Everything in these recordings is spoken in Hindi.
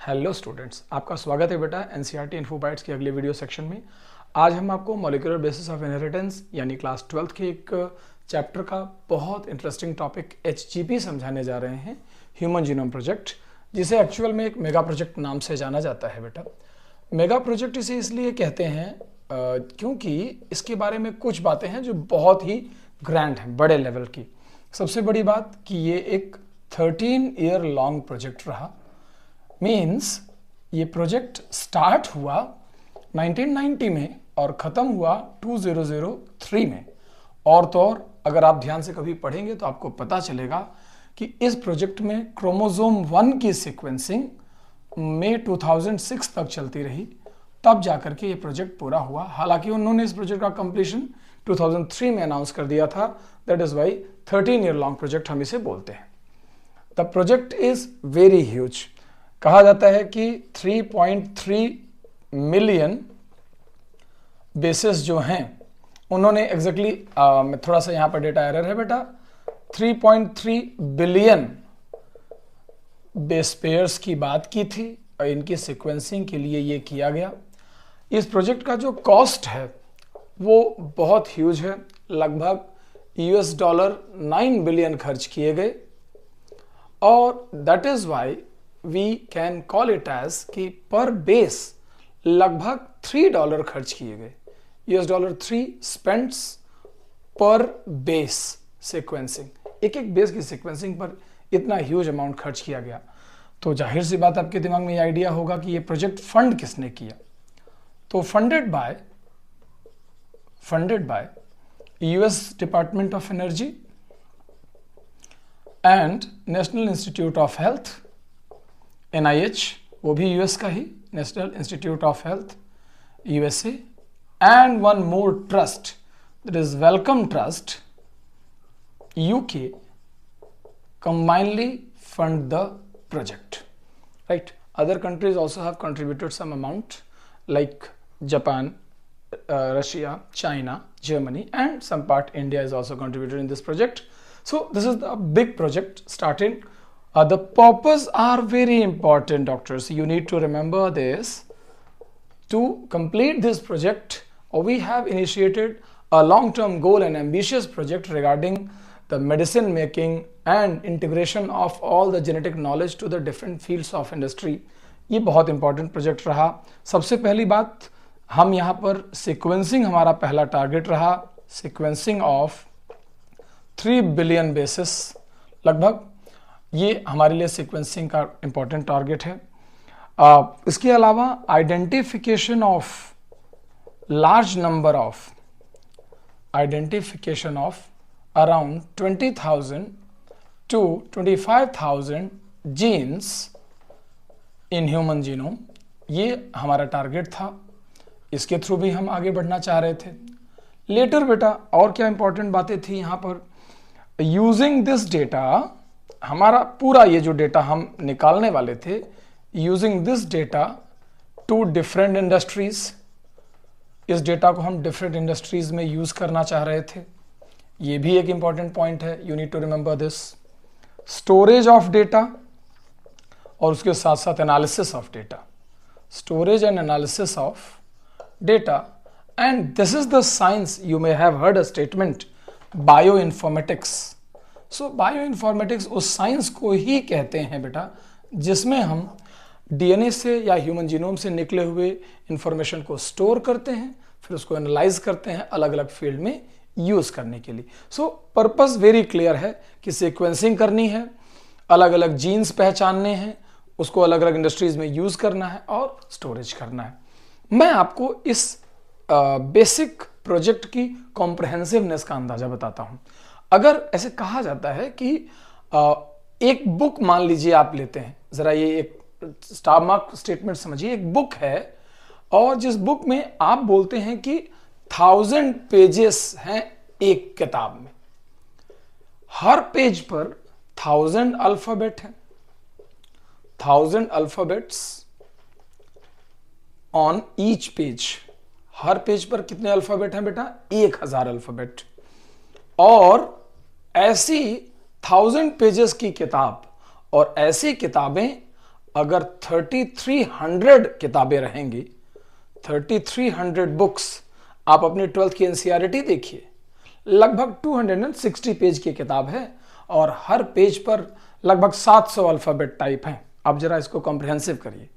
हेलो स्टूडेंट्स, आपका स्वागत है बेटा एनसीईआरटी इन्फो बाइट्स की अगले वीडियो सेक्शन में। आज हम आपको मॉलिक्यूलर बेसिस ऑफ इनहेरिटेंस यानी क्लास 12th के एक चैप्टर का बहुत इंटरेस्टिंग टॉपिक एचजीपी समझाने जा रहे हैं, ह्यूमन जीनोम प्रोजेक्ट, जिसे एक्चुअल में एक मेगा प्रोजेक्ट नाम से जाना जाता है। बेटा मेगा प्रोजेक्ट इसे इसलिए कहते हैं क्योंकि इसके बारे में कुछ बातें हैं जो बहुत ही ग्रैंड हैं, बड़े लेवल की। सबसे बड़ी बात कि ये एक 13 ईयर लॉन्ग प्रोजेक्ट रहा। मीन्स ये प्रोजेक्ट स्टार्ट हुआ 1990 में और ख़त्म हुआ 2003 में। और तो और अगर आप ध्यान से कभी पढ़ेंगे तो आपको पता चलेगा कि इस प्रोजेक्ट में क्रोमोसोम 1 की सीक्वेंसिंग में 2006 तक चलती रही, तब जाकर के ये प्रोजेक्ट पूरा हुआ। हालांकि उन्होंने इस प्रोजेक्ट का कंप्लीशन 2003 में अनाउंस कर दिया था। That is Y 13 year long project हम इसे बोलते हैं। The project is very huge. कहा जाता है कि 3.3 मिलियन बेसिस जो हैं उन्होंने एग्जैक्टली मैं थोड़ा सा यहाँ पर डेटा एरर है बेटा, 3.3 बिलियन बेस पेयर्स की बात की थी और इनकी सीक्वेंसिंग के लिए ये किया गया। इस प्रोजेक्ट का जो कॉस्ट है वो बहुत ह्यूज है, लगभग $9 बिलियन खर्च किए गए। और that is why we can call it as कि पर बेस लगभग $3 खर्च किए गए। $3 स्पेंड्स पर बेस सीक्वेंसिंग, एक एक बेस की सीक्वेंसिंग पर इतना ह्यूज अमाउंट खर्च किया गया। तो जाहिर सी बात आपके दिमाग में ये आइडिया होगा कि ये प्रोजेक्ट फंड किसने किया। तो funded by US Department of Energy and National Institute of Health, NIH, वो भी यूएस का ही, National Institute of Health USA, and one more trust, that is Wellcome Trust UK, combinedly fund the project, right? Other countries also have contributed some amount like Japan, Russia, China, Germany, and some part India is also contributed in this project. So this is the big project starting. The purpose are very important, doctors. You need to remember this. To complete this project, we have initiated a long-term goal and ambitious project regarding the medicine making and integration of all the genetic knowledge to the different fields of industry. ये बहुत important project रहा। सबसे पहली बात, हम यहाँ पर sequencing हमारा पहला target रहा, sequencing of 3 billion bases लगभग। ये हमारे लिए सीक्वेंसिंग का इंपॉर्टेंट टारगेट है। इसके अलावा identification of around 20,000 to 25,000 genes in human genome, ये हमारा टारगेट था। इसके थ्रू भी हम आगे बढ़ना चाह रहे थे। लेटर बेटा और क्या इंपॉर्टेंट बातें थी यहाँ पर, यूजिंग दिस डेटा, हमारा पूरा ये जो डेटा हम निकालने वाले थे, using this data to different industries, इस डेटा को हम डिफरेंट इंडस्ट्रीज में यूज करना चाह रहे थे। ये भी एक इंपॉर्टेंट पॉइंट है, you need to remember this. Storage of data और उसके साथ साथ analysis of data, storage and analysis of data, and this is the science, you may have heard a statement, bioinformatics. So bioinformatics उस साइंस को ही कहते हैं बेटा जिसमें हम DNA से या ह्यूमन जीनोम से निकले हुए इंफॉर्मेशन को स्टोर करते हैं, फिर उसको एनालाइज करते हैं अलग अलग फील्ड में यूज करने के लिए। सो पर्पस वेरी क्लियर है कि सीक्वेंसिंग करनी है, अलग अलग जीन्स पहचानने हैं, उसको अलग अलग इंडस्ट्रीज में यूज करना है और स्टोरेज करना है। मैं आपको इस बेसिक प्रोजेक्ट की कॉम्प्रहेंसिवनेस का अंदाजा बताता हूं। अगर ऐसे कहा जाता है कि एक बुक मान लीजिए आप लेते हैं, जरा ये एक स्टार मार्क स्टेटमेंट समझिए, एक बुक है और जिस बुक में आप बोलते हैं कि 1000 पेजेस हैं एक किताब में, हर पेज पर 1000 अल्फाबेट हैं, 1000 alphabets on each page. Her page पर कितने अल्फाबेट हैं बेटा? 1000 अल्फाबेट। और ऐसी 1000 पेजेस की किताब और ऐसी किताबें अगर 3300 किताबें रहेंगी, 3300 बुक्स, आप अपनी 12th की एनसीईआरटी देखिए, लगभग 260 पेज की किताब है और हर पेज पर लगभग 700 अल्फाबेट टाइप हैं। आप जरा इसको कॉम्प्रिहेंसिव करिए,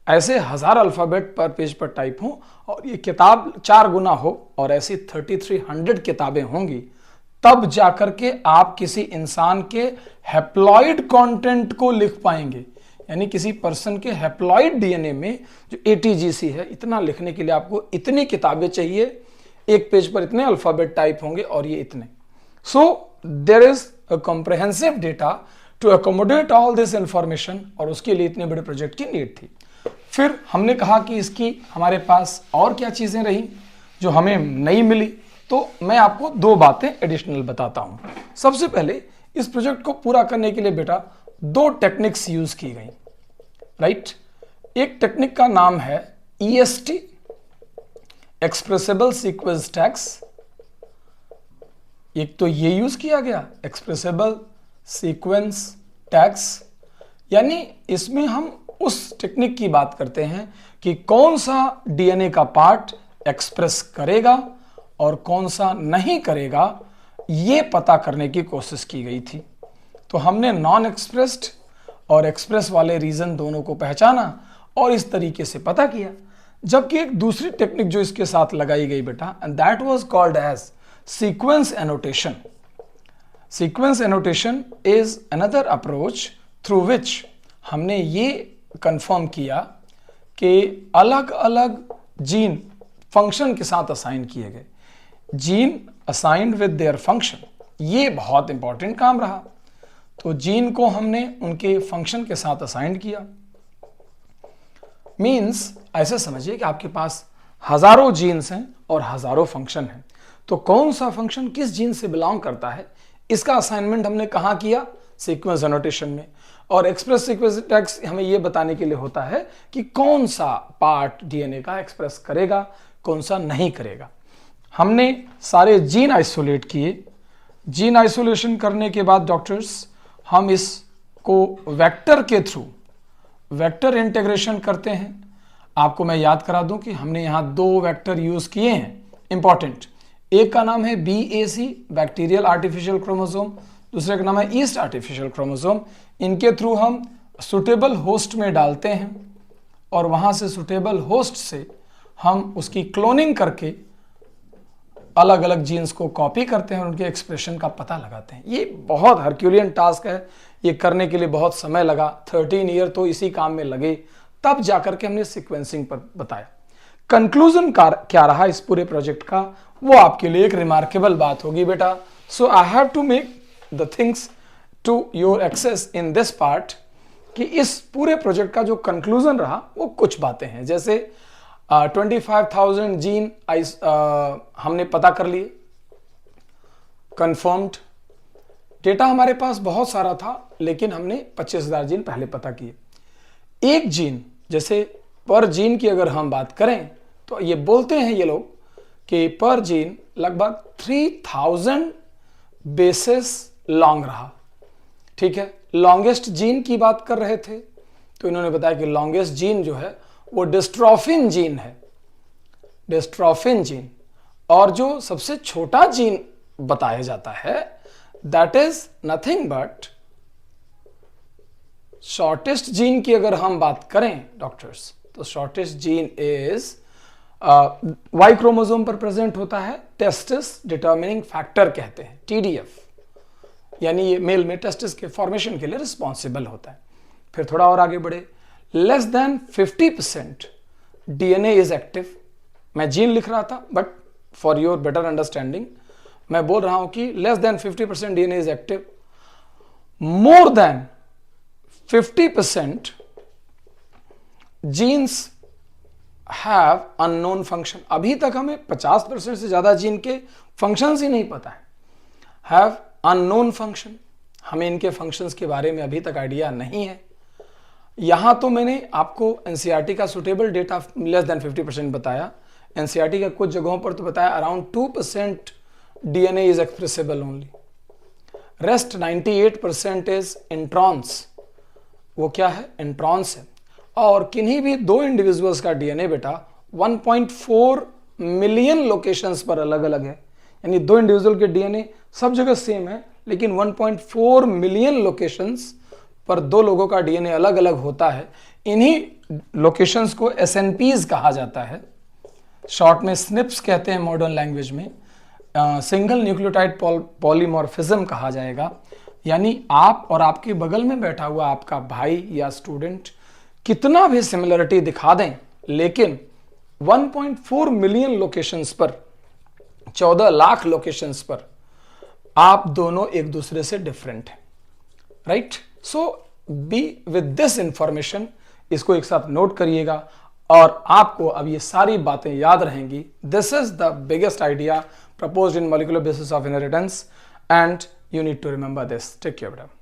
ऐसे 1000 अल्फाबेट पर पेज पर टाइप हो और ये किताब 4 गुना हो और ऐसी 3300 किताबें होंगी, तब जाकर के आप किसी इंसान के हैप्लॉइड कंटेंट को लिख पाएंगे। यानी किसी पर्सन के हैप्लॉइड डीएनए में जो एटीजीसी है, इतना लिखने के लिए आपको इतनी किताबें चाहिए, एक पेज पर इतने अल्फाबेट टाइप होंगे और ये इतने। So there is a comprehensive data to accommodate all this information, और उसके लिए इतने बड़े प्रोजेक्ट की नीड थी। फिर हमने कहा कि इसकी हमारे पास और क्या चीजें रही जो हमें नहीं मिली, तो मैं आपको 2 बातें एडिशनल बताता हूं। सबसे पहले, इस प्रोजेक्ट को पूरा करने के लिए बेटा 2 टेक्निक्स यूज की गई, राइट। एक टेक्निक का नाम है EST, एक्सप्रेसिबल सीक्वेंस टैग्स। एक तो ये यूज किया गया एक्सप्रेसिबल सीक्वेंस टैग्स, यानी इसमें हम उस टेक्निक की बात करते हैं कि कौन सा डीएनए का पार्ट एक्सप्रेस करेगा और कौन सा नहीं करेगा, ये पता करने की कोशिश की गई थी। तो हमने नॉन एक्सप्रेस्ड और एक्सप्रेस वाले रीजन दोनों को पहचाना और इस तरीके से पता किया। जबकि एक दूसरी टेक्निक जो इसके साथ लगाई गई बेटा, and that was called as sequence annotation. Sequence annotation is another approach through which हमने ये कंफर्म किया कि अलग अलग जीन फंक्शन के साथ असाइन किए गए, gene assigned with their function. ये बहुत इंपॉर्टेंट काम रहा। तो जीन को हमने उनके फंक्शन के साथ असाइन किया। मींस ऐसे समझिए कि आपके पास हजारों जीन्स हैं और हजारों फंक्शन हैं, तो कौन सा फंक्शन किस जीन से बिलोंग करता है, इसका असाइनमेंट हमने कहाँ किया? सीक्वेंस एनोटेशन में। और एक्सप्रेस सीक्वेंस टैग्स हमें यह बताने के लिए होता है कि कौन सा पार्ट डीएनए का एक्सप्रेस करेगा, कौन सा नहीं करेगा। हमने सारे जीन आइसोलेट किए। जीन आइसोलेशन करने के बाद डॉक्टर्स हम इसको वेक्टर के थ्रू वेक्टर इंटीग्रेशन करते हैं। आपको मैं याद करा दूं कि हमने यहां 2 वेक्टर यूज किए हैं इंपॉर्टेंट। एक का नाम है BAC, बैक्टीरियल आर्टिफिशियल क्रोमोसोम, दूसरे का नाम है ईस्ट आर्टिफिशियल क्रोमोसोम। इनके थ्रू हम सुटेबल होस्ट में डालते हैं और वहां से सुटेबल होस्ट से हम उसकी क्लोनिंग करके अलग अलग जीन्स को कॉपी करते हैं और उनके एक्सप्रेशन का पता लगाते हैं। ये बहुत हरक्यूलियन टास्क है, ये करने के लिए बहुत समय लगा, 13 ईयर तो इसी काम में लगे, तब जाकर के हमने सीक्वेंसिंग पर बताया। कंक्लूजन क्या रहा इस पूरे प्रोजेक्ट का, वो आपके लिए एक रिमार्केबल बात होगी बेटा। So I have to make the things to your access in this part कि इस पूरे प्रोजेक्ट का जो कंक्लूजन रहा वो कुछ बातें हैं। जैसे 25,000 जीन हमने पता कर लिए, कंफर्म्ड। डेटा हमारे पास बहुत सारा था लेकिन हमने 25,000 जीन पहले पता किए। एक जीन, जैसे पर जीन की अगर हम बात करें तो ये बोलते हैं ये लोग कि पर जीन लगभग 3000 बेसिस लॉन्ग रहा। ठीक है, लॉन्गेस्ट जीन की बात कर रहे थे तो इन्होंने बताया कि लॉन्गेस्ट जीन जो है वो डिस्ट्रोफिन जीन है, डिस्ट्रोफिन जीन। और जो सबसे छोटा जीन बताया जाता है that is nothing but shortest gene की अगर हम बात करें डॉक्टर्स, तो shortest gene is Y chromosome पर प्रेजेंट होता है, टेस्टिस डिटर्मिनिंग फैक्टर कहते हैं, TDF, यानी ये मेल में टेस्टिस के फॉर्मेशन के लिए रिस्पॉन्सिबल होता है। फिर थोड़ा और आगे बढ़े, less than 50% DNA is active. मैं जीन लिख रहा था but for your better understanding मैं बोल रहा हूं कि less than 50% DNA is active. More than 50% genes have unknown function. अभी तक हमें 50% से ज्यादा जीन के फंक्शंस ही नहीं पता है। हैव अननोन फंक्शन, हमें इनके फंक्शंस के बारे में अभी तक आइडिया नहीं है। यहां तो मैंने आपको एनसीईआरटी का सुटेबल डेटा लेस देन 50% बताया, एनसीईआरटी का कुछ जगहों पर तो बताया around 2% DNA is expressible only, rest 98% is introns. वो क्या है? इंट्रॉन्स है। और किन्हीं भी दो इंडिविजुअल्स का डीएनए बेटा 1.4 मिलियन लोकेशंस पर अलग अलग है। यानी दो इंडिविजुअल के डीएनए सब जगह सेम है, लेकिन 1.4 मिलियन लोकेशंस पर दो लोगों का डीएनए अलग अलग होता है। इन्हीं लोकेशंस को SNPs कहा जाता है, शॉर्ट में SNPs कहते हैं मॉडर्न लैंग्वेज में। सिंगल न्यूक्लियोटाइड पॉलीमॉर्फिज्म कहा जाएगा। यानी आप और आपके बगल में बैठा हुआ आपका भाई या स्टूडेंट कितना भी सिमिलरिटी दिखा दें, लेकिन 1.4 मिलियन लोकेशंस पर, 14 लाख लोकेशंस पर आप दोनों एक दूसरे से डिफरेंट हैं, right. So be with this information, इसको एक साथ नोट करिएगा और आपको अब ये सारी बातें याद रहेंगी। This is the biggest idea proposed in molecular basis of inheritance, and you need to remember this. Take care, brother.